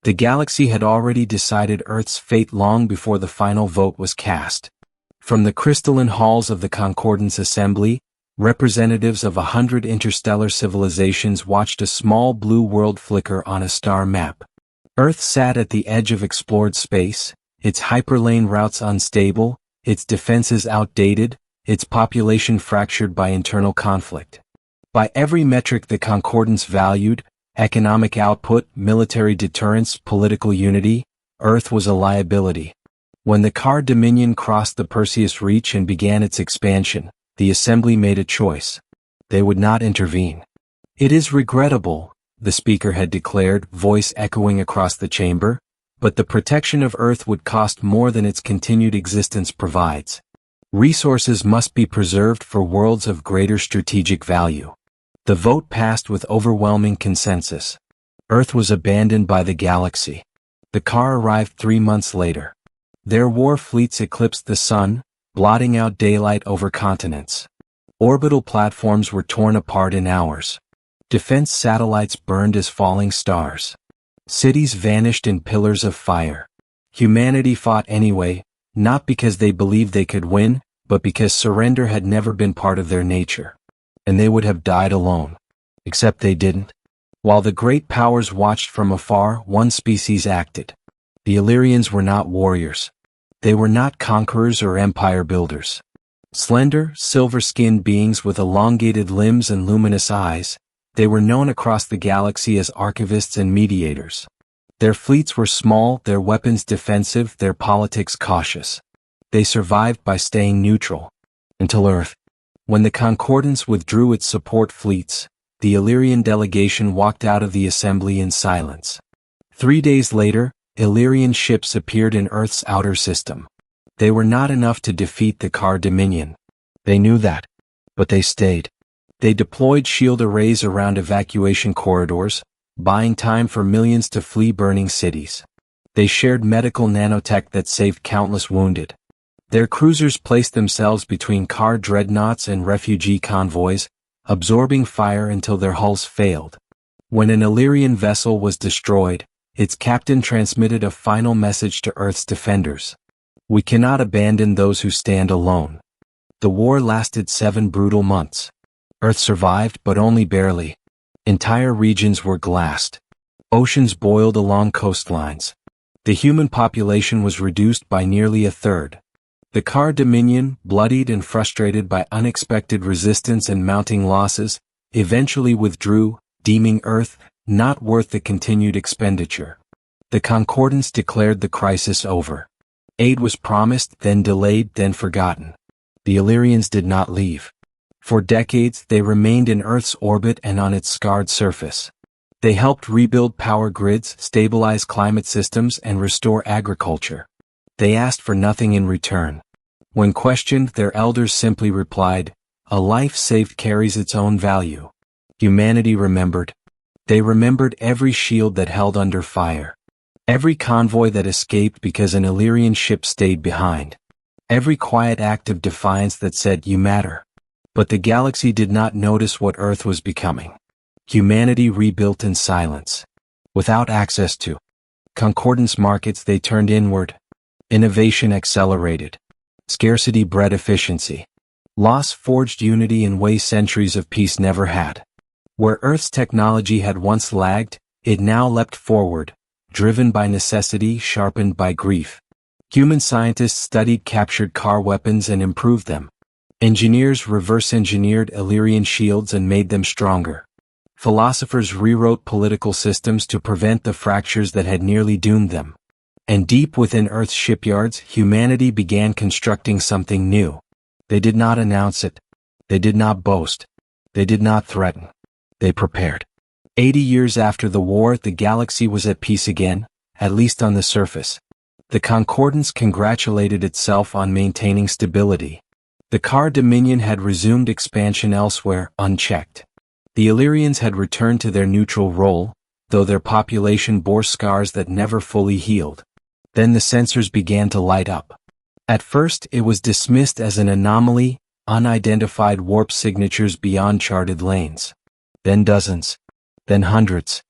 The galaxy had already decided Earth's fate long before the final vote was cast. From the crystalline halls of the Concordance Assembly, representatives of 100 interstellar civilizations watched a small blue world flicker on a star map. Earth sat at the edge of explored space, its hyperlane routes unstable, its defenses outdated, its population fractured by internal conflict. By every metric the Concordance valued, economic output, military deterrence, political unity, Earth was a liability. When the Car Dominion crossed the Perseus Reach and began its expansion, the Assembly made a choice. They would not intervene. "It is regrettable," the speaker had declared, voice echoing across the chamber, "but the protection of Earth would cost more than its continued existence provides. Resources must be preserved for worlds of greater strategic value." The vote passed with overwhelming consensus. Earth was abandoned by the galaxy. The car arrived 3 months later. Their war fleets eclipsed the sun, blotting out daylight over continents. Orbital platforms were torn apart in hours. Defense satellites burned as falling stars. Cities vanished in pillars of fire. Humanity fought anyway, not because they believed they could win, but because surrender had never been part of their nature. And they would have died alone. Except they didn't. While the great powers watched from afar, one species acted. The Illyrians were not warriors. They were not conquerors or empire builders. Slender, silver-skinned beings with elongated limbs and luminous eyes, they were known across the galaxy as archivists and mediators. Their fleets were small, their weapons defensive, their politics cautious. They survived by staying neutral. Until Earth. When the Concordance withdrew its support fleets, the Illyrian delegation walked out of the assembly in silence. 3 days later, Illyrian ships appeared in Earth's outer system. They were not enough to defeat the Car Dominion. They knew that. But they stayed. They deployed shield arrays around evacuation corridors, buying time for millions to flee burning cities. They shared medical nanotech that saved countless wounded. Their cruisers placed themselves between car dreadnoughts and refugee convoys, absorbing fire until their hulls failed. When an Illyrian vessel was destroyed, its captain transmitted a final message to Earth's defenders. "We cannot abandon those who stand alone." The war lasted 7 brutal months. Earth survived, but only barely. Entire regions were glassed. Oceans boiled along coastlines. The human population was reduced by nearly a third. The Car Dominion, bloodied and frustrated by unexpected resistance and mounting losses, eventually withdrew, deeming Earth not worth the continued expenditure. The Concordance declared the crisis over. Aid was promised, then delayed, then forgotten. The Illyrians did not leave. For decades, they remained in Earth's orbit and on its scarred surface. They helped rebuild power grids, stabilize climate systems, and restore agriculture. They asked for nothing in return. When questioned, their elders simply replied, "A life saved carries its own value." Humanity remembered. They remembered every shield that held under fire. Every convoy that escaped because an Illyrian ship stayed behind. Every quiet act of defiance that said, "You matter." But the galaxy did not notice what Earth was becoming. Humanity rebuilt in silence. Without access to Concordance markets, they turned inward. Innovation accelerated. Scarcity bred efficiency. Loss forged unity in ways centuries of peace never had. Where Earth's technology had once lagged, it now leapt forward, driven by necessity, sharpened by grief. Human scientists studied captured car weapons and improved them. Engineers reverse-engineered Illyrian shields and made them stronger. Philosophers rewrote political systems to prevent the fractures that had nearly doomed them. And deep within Earth's shipyards, humanity began constructing something new. They did not announce it. They did not boast. They did not threaten. They prepared. 80 years after the war, the galaxy was at peace again, at least on the surface. The Concordance congratulated itself on maintaining stability. The Car Dominion had resumed expansion elsewhere, unchecked. The Illyrians had returned to their neutral role, though their population bore scars that never fully healed. Then the sensors began to light up. At first, it was dismissed as an anomaly, unidentified warp signatures beyond charted lanes. Then dozens. Then hundreds.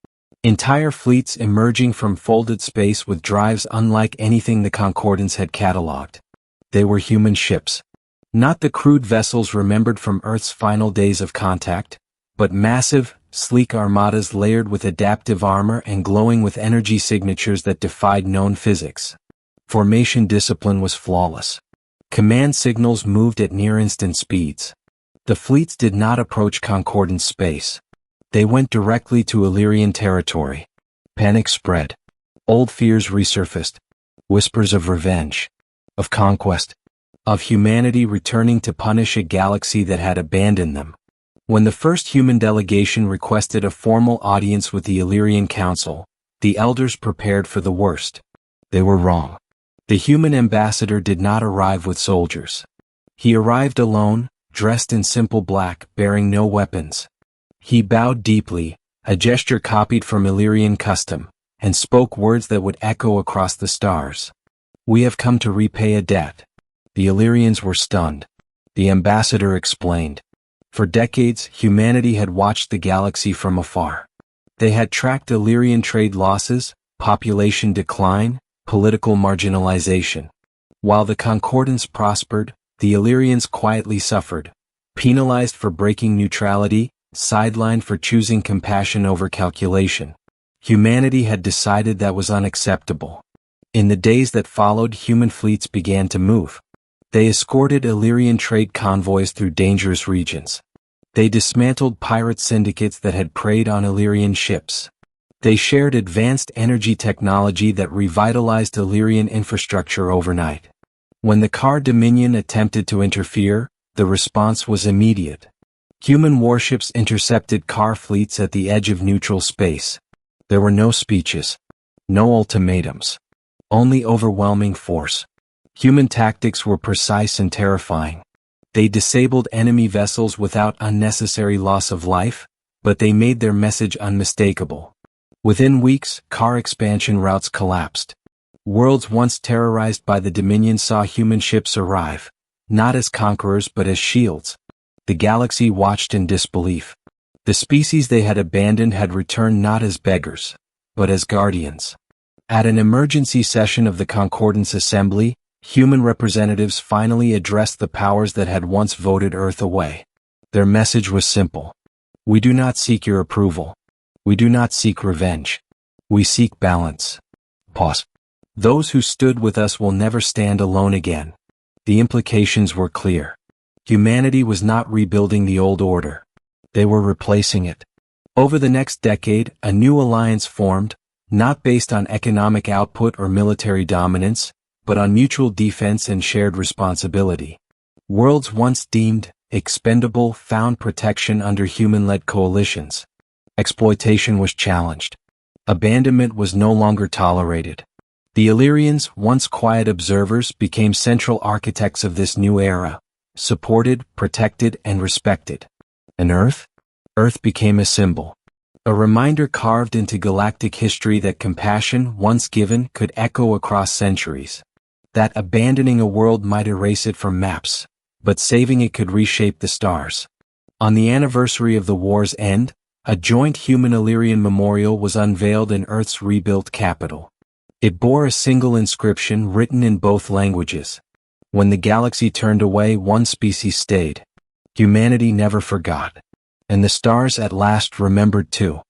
Entire fleets emerging from folded space with drives unlike anything the Concordance had catalogued. They were human ships. Not the crude vessels remembered from Earth's final days of contact, but massive, sleek armadas layered with adaptive armor and glowing with energy signatures that defied known physics. Formation discipline was flawless. Command signals moved at near-instant speeds. The fleets did not approach Concordance space. They went directly to Illyrian territory. Panic spread. Old fears resurfaced. Whispers of revenge. Of conquest. Of humanity returning to punish a galaxy that had abandoned them. When the first human delegation requested a formal audience with the Illyrian Council, the elders prepared for the worst. They were wrong. The human ambassador did not arrive with soldiers. He arrived alone, dressed in simple black, bearing no weapons. He bowed deeply, a gesture copied from Illyrian custom, and spoke words that would echo across the stars. "We have come to repay a debt." The Illyrians were stunned. The ambassador explained. For decades, humanity had watched the galaxy from afar. They had tracked Illyrian trade losses, population decline, political marginalization. While the Concordance prospered, the Illyrians quietly suffered, penalized for breaking neutrality, sidelined for choosing compassion over calculation. Humanity had decided that was unacceptable. In the days that followed, human fleets began to move. They escorted Illyrian trade convoys through dangerous regions. They dismantled pirate syndicates that had preyed on Illyrian ships. They shared advanced energy technology that revitalized Illyrian infrastructure overnight. When the Car Dominion attempted to interfere, the response was immediate. Human warships intercepted Car fleets at the edge of neutral space. There were no speeches. No ultimatums. Only overwhelming force. Human tactics were precise and terrifying. They disabled enemy vessels without unnecessary loss of life, but they made their message unmistakable. Within weeks, Car expansion routes collapsed. Worlds once terrorized by the Dominion saw human ships arrive, not as conquerors but as shields. The galaxy watched in disbelief. The species they had abandoned had returned not as beggars, but as guardians. At an emergency session of the Concordance Assembly, human representatives finally addressed the powers that had once voted Earth away. Their message was simple. We do not seek your approval. We do not seek revenge. We seek balance. Pause. Those who stood with us will never stand alone again. The implications were clear. Humanity was not rebuilding the old order. They were replacing it. Over the next decade, a new alliance formed, not based on economic output or military dominance, but on mutual defense and shared responsibility. Worlds once deemed expendable found protection under human-led coalitions. Exploitation was challenged. Abandonment was no longer tolerated. The Illyrians, once quiet observers, became central architects of this new era, supported, protected, and respected. And Earth? Earth became a symbol. A reminder carved into galactic history that compassion, once given, could echo across centuries. That abandoning a world might erase it from maps, but saving it could reshape the stars. On the anniversary of the war's end, a joint human Illyrian memorial was unveiled in Earth's rebuilt capital. It bore a single inscription written in both languages. When the galaxy turned away, one species stayed. Humanity never forgot. And the stars at last remembered too.